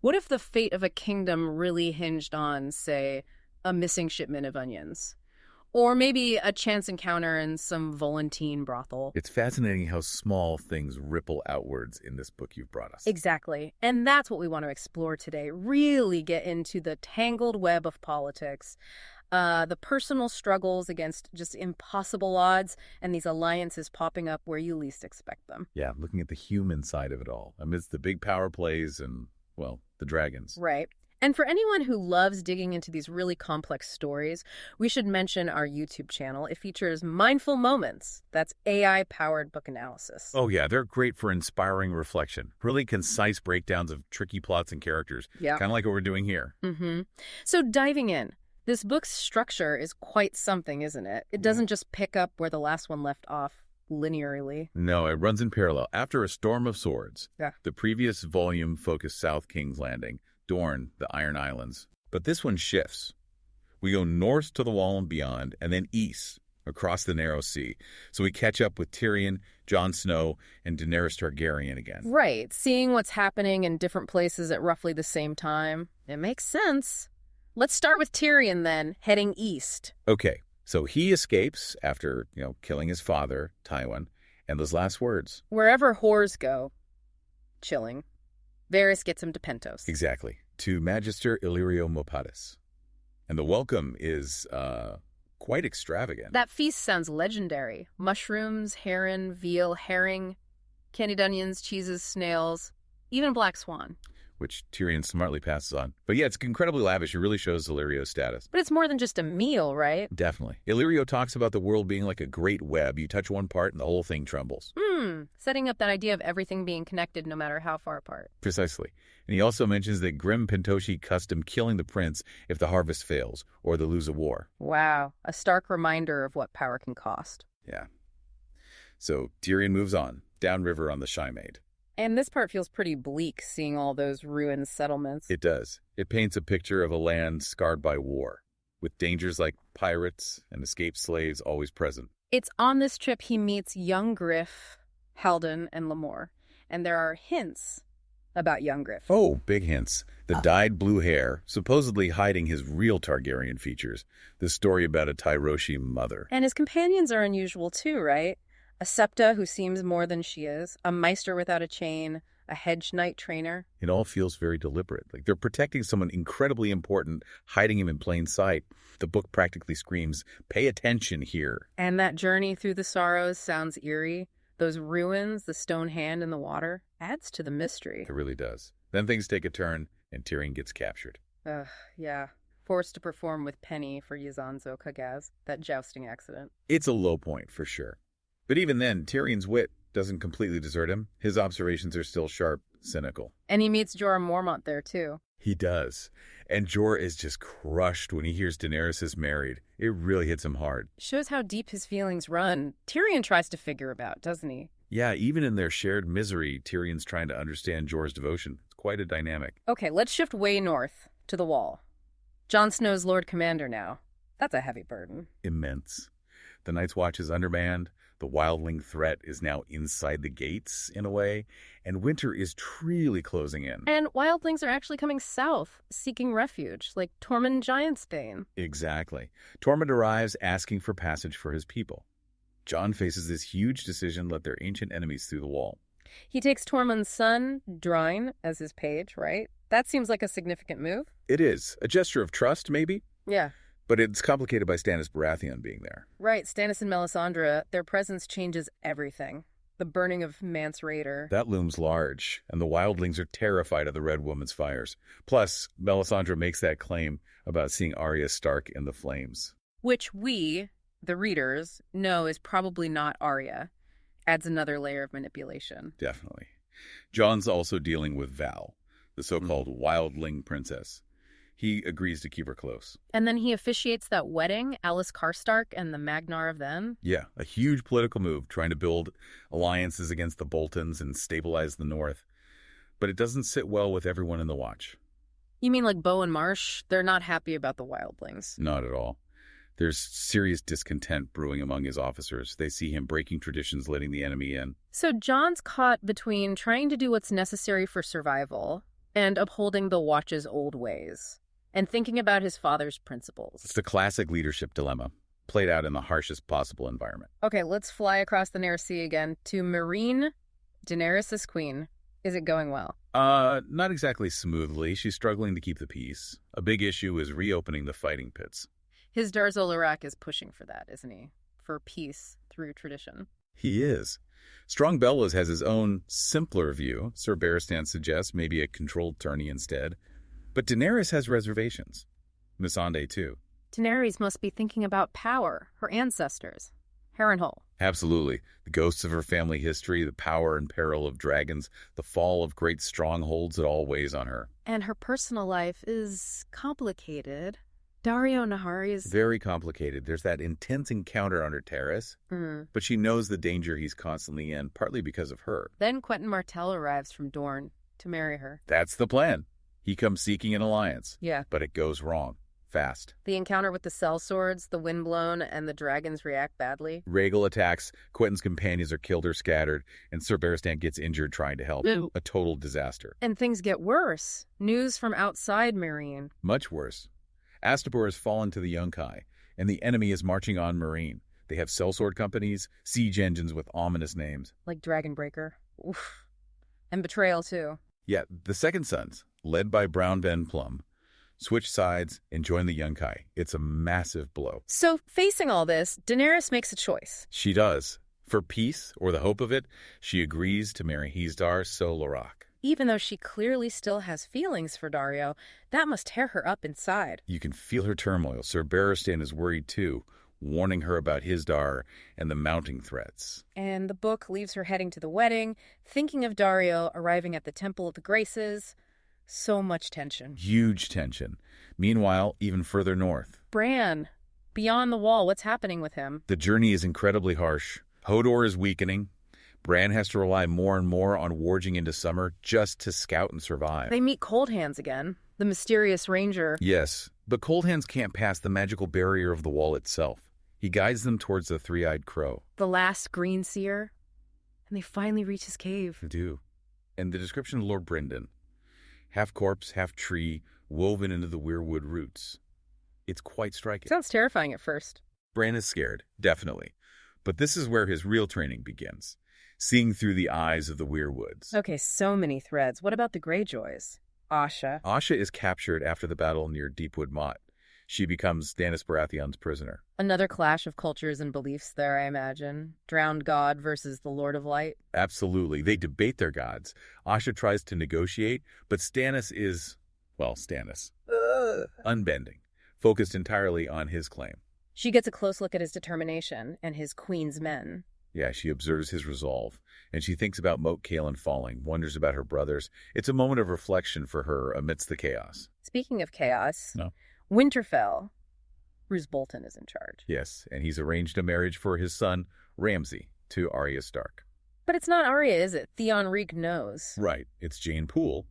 What if the fate of a kingdom really hinged on, say, a missing shipment of onions? Or maybe a chance encounter in some Volantine brothel? It's fascinating how small things ripple outwards in this book you've brought us. Exactly. And that's what we want to explore today. Really get into the tangled web of politics, the personal struggles against just impossible odds, and these alliances popping up where you least expect them. Yeah, looking at the human side of it all, amidst the big power plays and, well, the dragons. Right. And for anyone who loves digging into these really complex stories, we should mention our YouTube channel. It features Mindful Moments. That's AI-powered book analysis. Oh, yeah, they're great for inspiring reflection. Really concise breakdowns of tricky plots and characters. Yeah. Kind of like what we're doing here. So diving in, this book's structure is quite something, isn't it? It doesn't just pick up where the last one left off linearly. No, it runs in parallel. After a storm of swords, Yeah. the previous volume focused South King's Landing, Dorne, the Iron Islands. But this one shifts. We go north to the Wall and beyond, and then east, across the Narrow Sea. So we catch up with Tyrion, Jon Snow, and Daenerys Targaryen again. Right, seeing what's happening in different places at roughly the same time. It makes sense. Let's start with Tyrion then, heading east. Okay, so he escapes after, killing his father, Tywin, and those last words. Wherever whores go, chilling. Varys gets him to Pentos. Exactly. To Magister Illyrio Mopatis. And the welcome is quite extravagant. That feast sounds legendary. Mushrooms, heron, veal, herring, candied onions, cheeses, snails, even black swan. Which Tyrion smartly passes on. But yeah, it's incredibly lavish. It really shows Illyrio's status. But it's more than just a meal, right? Definitely. Illyrio talks about the world being like a great web. You touch one part and the whole thing trembles. Setting up that idea of everything being connected no matter how far apart. Precisely. And he also mentions that Grim Pentoshi custom killing the prince if the harvest fails or they lose a war. Wow, a stark reminder of what power can cost. Yeah. So Tyrion moves on, downriver on the Shymaid. And this part feels pretty bleak, seeing all those ruined settlements. It does. It paints a picture of a land scarred by war, with dangers like pirates and escaped slaves always present. It's on this trip he meets young Griff, Haldon, and Lamore. And there are hints about young Griff. Oh, big hints. The dyed blue hair, supposedly hiding his real Targaryen features. This story about a Tyroshi mother. And his companions are unusual too, right? A septa who seems more than she is, a maester without a chain, a hedge knight trainer. It all feels very deliberate. Like they're protecting someone incredibly important, hiding him in plain sight. The book practically screams, pay attention here. And that journey through the sorrows sounds eerie. Those ruins, the stone hand in the water, adds to the mystery. It really does. Then things take a turn, and Tyrion gets captured. Yeah. Forced to perform with Penny for Yazanzo Kagaz, that jousting accident. It's a low point, for sure. But even then, Tyrion's wit doesn't completely desert him. His observations are still sharp, cynical. And he meets Jorah Mormont there, too. He does. And Jorah is just crushed when he hears Daenerys is married. It really hits him hard. Shows how deep his feelings run. Tyrion tries to figure about, doesn't he? Yeah, even in their shared misery, Tyrion's trying to understand Jorah's devotion. It's quite a dynamic. Okay, let's shift way north, to the Wall. Jon Snow's Lord Commander now. That's a heavy burden. Immense. The Night's Watch is undermanned. The wildling threat is now inside the gates, in a way, and winter is truly closing in. And wildlings are actually coming south, seeking refuge, like Tormund Giantsbane. Exactly. Tormund arrives asking for passage for his people. Jon faces this huge decision to let their ancient enemies through the wall. He takes Tormund's son, Drain, as his page, right? That seems like a significant move. It is. A gesture of trust, maybe? Yeah. But it's complicated by Stannis Baratheon being there. Right, Stannis and Melisandre, their presence changes everything. The burning of Mance Rayder. That looms large, and the wildlings are terrified of the Red Woman's fires. Plus, Melisandre makes that claim about seeing Arya Stark in the flames. Which we, the readers, know is probably not Arya. Adds another layer of manipulation. Definitely. Jon's also dealing with Val, the so-called wildling princess. He agrees to keep her close. And then he officiates that wedding, Alice Karstark and the Magnar of Then. Yeah, a huge political move, trying to build alliances against the Boltons and stabilize the North. But it doesn't sit well with everyone in the Watch. You mean like Bo and Marsh? They're not happy about the wildlings. Not at all. There's serious discontent brewing among his officers. They see him breaking traditions, letting the enemy in. So Jon's caught between trying to do what's necessary for survival And upholding the Watch's old ways. And thinking about his father's It's principles. the classic leadership dilemma, played out in the harshest possible environment. Okay, let's fly across the Narrow Sea again to Meereen, Daenerys' queen. Is it going well? Not exactly smoothly. She's struggling to keep the peace. A big issue is reopening the fighting pits. His Darzolaraq is pushing for that, isn't he? For peace through tradition. He is. Strong Bellows has his own, simpler view. Sir Barristan suggests maybe a controlled tourney instead. But Daenerys has reservations. Missandei, too. Daenerys must be thinking about power, her ancestors. Harrenhal. Absolutely. The ghosts of her family history, the power and peril of dragons, the fall of great strongholds, it all weighs on her. And her personal life is complicated. Daario Naharis. Very complicated. There's that intense encounter on her terrace, but she knows the danger he's constantly in, partly because of her. Then Quentin Martell arrives from Dorne to marry her. That's the plan. He comes seeking an alliance. Yeah. But it goes wrong. Fast. The encounter with the sellswords, the windblown, and the dragons react badly. Rhaegal attacks, Quentin's companions are killed or scattered, and Sir Barristan gets injured trying to help. Ew. A total disaster. And things get worse. News from outside Meereen. Much worse. Astapor has fallen to the Yunkai, and the enemy is marching on Meereen. They have sellsword companies, siege engines with ominous names. Like Dragonbreaker. Oof. And betrayal, too. Yet, the Second Sons, led by Brown Ben Plum, switch sides and join the Yunkai. It's a massive blow. So, facing all this, Daenerys makes a choice. She does. For peace, or the hope of it, she agrees to marry Hizdahr Lorak. Even though she clearly still has feelings for Daario, that must tear her up inside. You can feel her turmoil. Sir Barristan is worried too, warning her about Hizdahr and the mounting threats. And the book leaves her heading to the wedding, thinking of Daario arriving at the Temple of the Graces. So much tension. Huge tension. Meanwhile, even further north. Bran, beyond the wall, what's happening with him? The journey is incredibly harsh. Hodor is weakening. Bran has to rely more and more on warging into summer just to scout and survive. They meet Cold Hands again, the mysterious ranger. Yes, but Cold Hands can't pass the magical barrier of the wall itself. He guides them towards the three-eyed crow. The last green seer. And they finally reach his cave. They do. And the description of Lord Brynden. Half corpse, half tree, woven into the weirwood roots. It's quite striking. Sounds terrifying at first. Bran is scared, definitely. But this is where his real training begins. Seeing through the eyes of the weirwoods. Okay, so many threads. What about the Greyjoys? Asha. Asha is captured after the battle near Deepwood Motte. She becomes Stannis Baratheon's prisoner. Another clash of cultures and beliefs there, I imagine. Drowned God versus the Lord of Light. Absolutely. They debate their gods. Asha tries to negotiate, but Stannis is, well, Stannis. Unbending. Focused entirely on his claim. She gets a close look at his determination and his queen's men. Yeah, she observes his resolve, and she thinks about Moat Cailin falling, wonders about her brothers. It's a moment of reflection for her amidst the chaos. Speaking of chaos, No. Winterfell. Roose Bolton is in charge. Yes, and he's arranged a marriage for his son, Ramsay, to Arya Stark. But it's not Arya, is it? Theon Reek knows. Right, it's Jane Poole.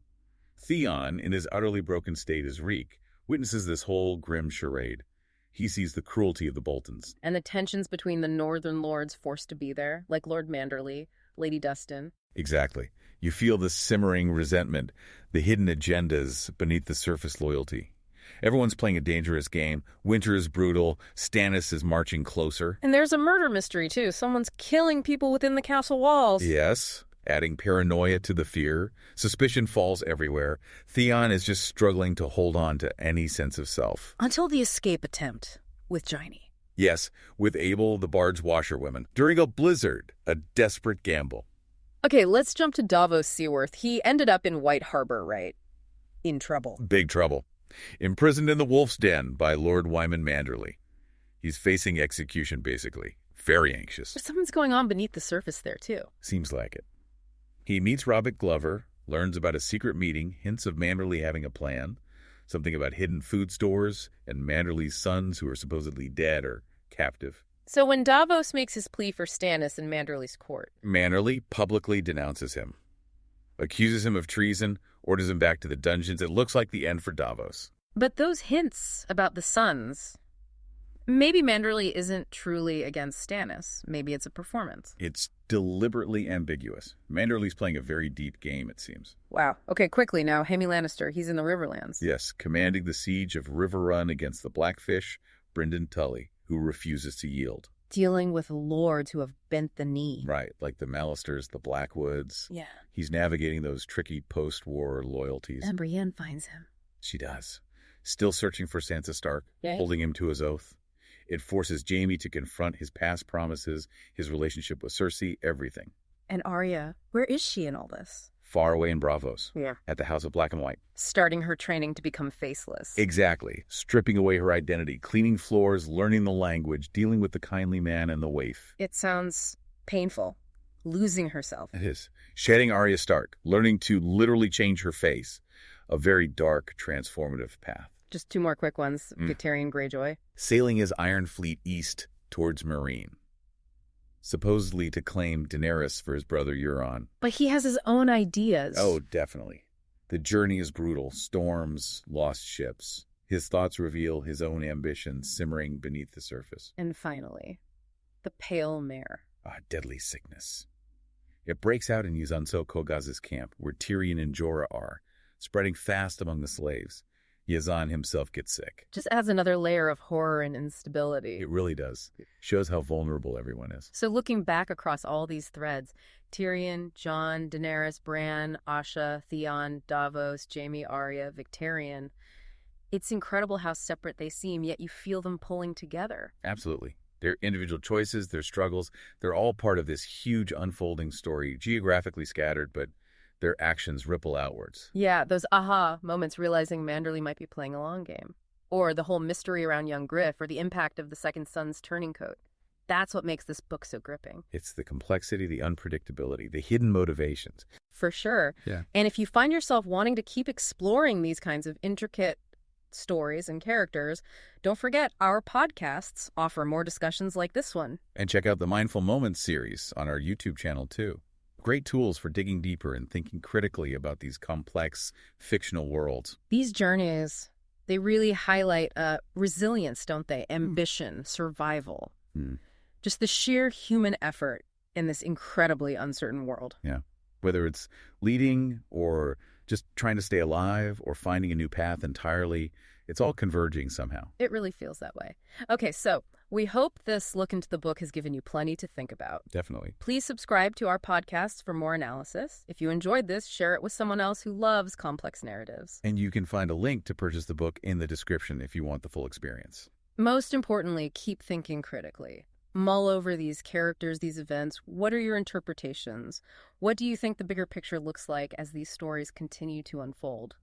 Theon, in his utterly broken state as Reek, witnesses this whole grim charade. He sees the cruelty of the Boltons. And the tensions between the northern lords forced to be there, like Lord Manderley, Lady Dustin. Exactly. You feel the simmering resentment, the hidden agendas beneath the surface loyalty. Everyone's playing a dangerous game. Winter is brutal. Stannis is marching closer. And there's a murder mystery, too. Someone's killing people within the castle walls. Yes, adding paranoia to the fear. Suspicion falls everywhere. Theon is just struggling to hold on to any sense of self. Until the escape attempt with Jaime. Yes, with Abel, the Bard's washerwoman. During a blizzard, a desperate gamble. Okay, let's jump to Davos Seaworth. He ended up in White Harbor, right? In trouble. Big trouble. Imprisoned in the Wolf's Den by Lord Wyman Manderley. He's facing execution, basically. Very anxious. But something's going on beneath the surface there, too. Seems like it. He meets Robert Glover, learns about a secret meeting, hints of Manderley having a plan, something about hidden food stores, and Manderley's sons who are supposedly dead or captive. So when Davos makes his plea for Stannis in Manderley's court... Manderley publicly denounces him, accuses him of treason, orders him back to the dungeons. It looks like the end for Davos. But those hints about the sons... Maybe Manderley isn't truly against Stannis. Maybe it's a performance. It's deliberately ambiguous. Manderley's playing a very deep game, it seems. Wow. Okay, quickly now. Jaime Lannister, he's in the Riverlands. Yes, commanding the siege of River Run against the Blackfish, Brynden Tully, who refuses to yield. Dealing with lords who have bent the knee. Right, like the Mallisters, the Blackwoods. Yeah. He's navigating those tricky post-war loyalties. And Brienne finds him. She does. Still searching for Sansa Stark, Yeah. holding him to his oath. It forces Jaime to confront his past promises, his relationship with Cersei, everything. And Arya, where is she in all this? Far away in Bravos. Yeah. At the House of Black and White. Starting her training to become faceless. Exactly. Stripping away her identity, cleaning floors, learning the language, dealing with the kindly man and the waif. It sounds painful. Losing herself. It is. Shedding Arya Stark, learning to literally change her face. A very dark, transformative path. Just two more quick ones. Victarion Greyjoy. Sailing his Iron Fleet east towards Meereen. Supposedly to claim Daenerys for his brother Euron. But he has his own ideas. Oh, definitely. The journey is brutal. Storms, lost ships. His thoughts reveal his own ambitions simmering beneath the surface. And finally, the Pale Mare. Ah, deadly sickness. It breaks out in Yuzanso Kogaz's camp, where Tyrion and Jorah are, spreading fast among the slaves. Yazan himself gets sick. Just adds another layer of horror and instability. It really does. Shows how vulnerable everyone is. So looking back across all these threads, Tyrion, Jon, Daenerys, Bran, Asha, Theon, Davos, Jaime, Arya, Victarion, it's incredible how separate they seem, yet you feel them pulling together. Absolutely. Their individual choices, their struggles, they're all part of this huge unfolding story, geographically scattered, but their actions ripple outwards. Yeah, those aha moments realizing Manderley might be playing a long game. Or the whole mystery around young Griff, or the impact of the second son's turning coat. That's what makes this book so gripping. It's the complexity, the unpredictability, the hidden motivations. For sure. Yeah. And if you find yourself wanting to keep exploring these kinds of intricate stories and characters, don't forget our podcasts offer more discussions like this one. And check out the Mindful Moments series on our YouTube channel, too. Great tools for digging deeper and thinking critically about these complex, fictional worlds. These journeys, they really highlight resilience, don't they? Ambition, survival. Just the sheer human effort in this incredibly uncertain world. Yeah. Whether it's leading or just trying to stay alive or finding a new path entirely, it's all converging somehow. It really feels that way. Okay, so we hope this look into the book has given you plenty to think about. Definitely. Please subscribe to our podcasts for more analysis. If you enjoyed this, share it with someone else who loves complex narratives. And you can find a link to purchase the book in the description if you want the full experience. Most importantly, keep thinking critically. Mull over these characters, these events. What are your interpretations? What do you think the bigger picture looks like as these stories continue to unfold?